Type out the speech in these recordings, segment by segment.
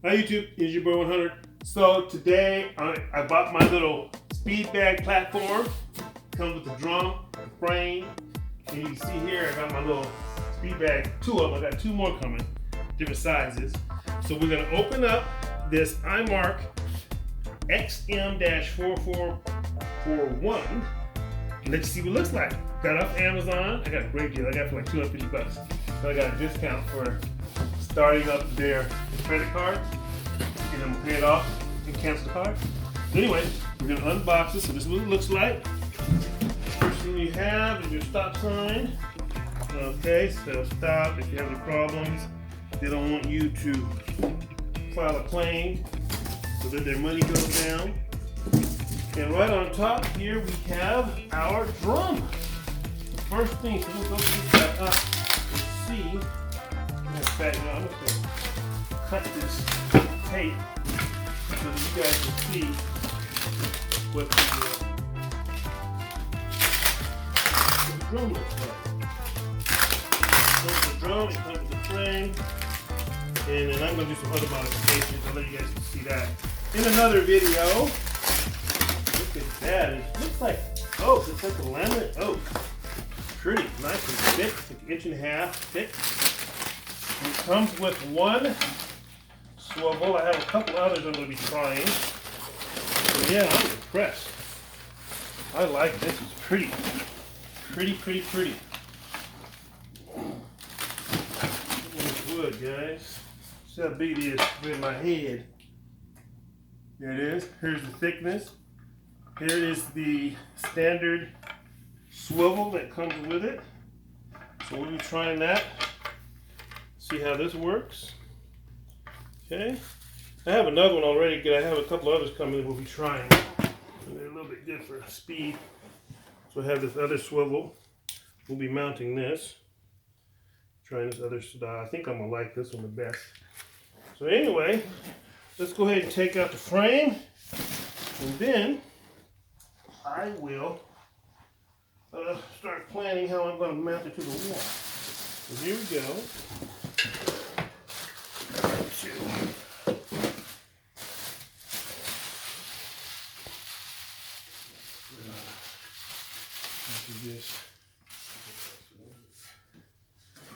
Hi YouTube, it's your boy 100. So today I bought my little speed bag platform. Comes with the drum, the frame, and you can see here I got my little speed bag, two of them. I got two more coming, different sizes. So we're gonna open up this iMark XM-4441 and let you see what it looks like. Got it off Amazon. I got a great deal. I got it for like 250 bucks. So I got a discount for starting up their credit cards, and I'm gonna pay it off and cancel the card. So anyway, we're gonna unbox this. So this is what it looks like. First thing you have is your stop sign. Okay, so stop if you have any problems. They don't want you to file a claim so that their money goes down. And right on top here we have our drum. The first thing, so we'll go this back up and see. In fact, no, I'm just going to cut this tape so that you guys can see what the drum looks like. It comes with the drum, it comes with the frame, and then I'm going to do some other modifications. I'll let you guys see that in another video. Look at that. It looks like, oh, it's like a laminate. Oh, pretty nice and thick. It's like 1.5 inches thick. It comes with one swivel. I have a couple others I'm going to be trying. So yeah, I'm impressed. I like this. It's pretty. Pretty. It's wood, guys. See how big it is with my head. There it is. Here's the thickness. Here is the standard swivel that comes with it. So we'll be trying that. See how this works. Okay. I have another one already. I have a couple others coming that we'll be trying. And they're a little bit different speed. So I have this other swivel. We'll be mounting this. Trying this other style. I think I'm gonna like this one the best. So anyway, let's go ahead and take out the frame. And then I will start planning how I'm going to mount it to the wall. So here we go.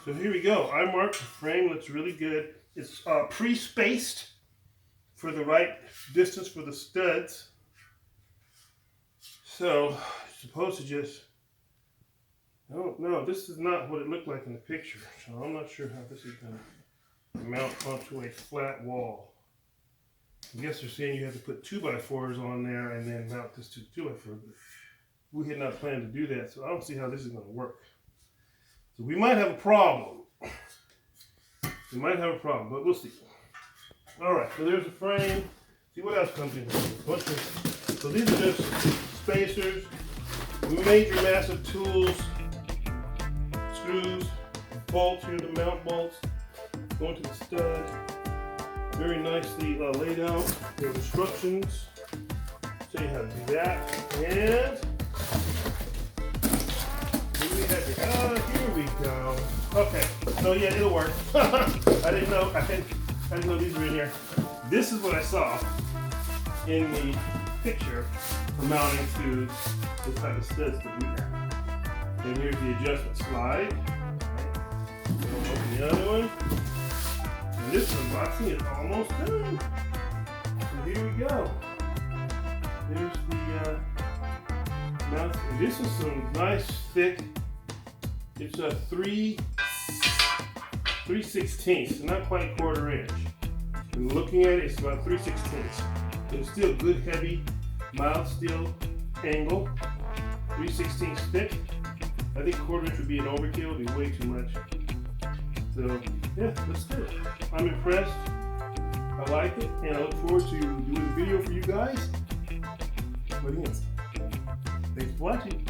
So here we go. iMark, the frame looks really good. It's pre-spaced for the right distance for the studs. So you're supposed to just, oh no, this is not what it looked like in the picture. So I'm not sure how this is going to mount onto a flat wall. I guess they're saying you have to put 2x4s on there and then mount this to 2x4. But we had not planned to do that, so I don't see how this is going to work. So we might have a problem. We might have a problem, but we'll see. All right, so there's the frame. See what else comes in here. So these are just spacers, major massive tools, screws, bolts. Here are the mount bolts going to the stud. Very nicely laid out. There are instructions. Show you how to do that. And here we go. Okay, so yeah, it'll work. I didn't know these were in here. This is what I saw in the picture for mounting to this type of studs that we have. And here's the adjustment slide. We'll open the other one. And this unboxing is almost done. So here we go. There's the mount. And this is some nice thick. It's a 3/16, not quite a 1/4 inch. And looking at it, it's about 3/16. But it's still good, heavy, mild steel angle. 3/16 thick. I think 1/4 inch would be an overkill. It'd be way too much. So yeah, that's good. I'm impressed. I like it, and I look forward to doing a video for you guys. But yes, thanks for watching.